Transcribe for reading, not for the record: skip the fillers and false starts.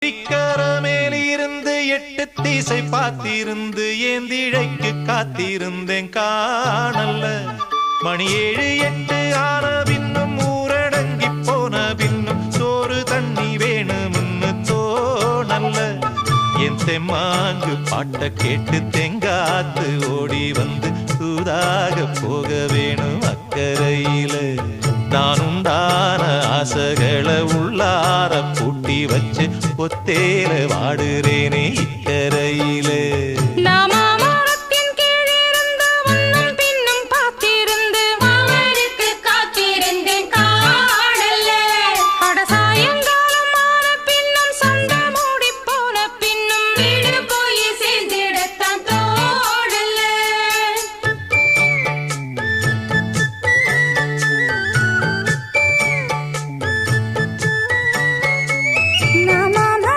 திக்கரமேலிருந்து 8 திசை பார்த்திருந்து ஏந்திழைக்கு காத்திருந்தேன் காணல்ல. மணி 7 8 ஆன பின்னும் ஊரடங்கி போன பின்னும் சோறு தண்ணி வேணும்னு தோணல்ல. என் தெம்மாங்கு பாட்ட கேட்டு தெங்காத்து ஓடி வந்து சூதாக போக வேணும் அக்கறையில. நான் உண்டான ஆசைகளை உள்ளார பூட்டி வச்சு ஒத்தேல வாடுறேனே இக்கரையிலே.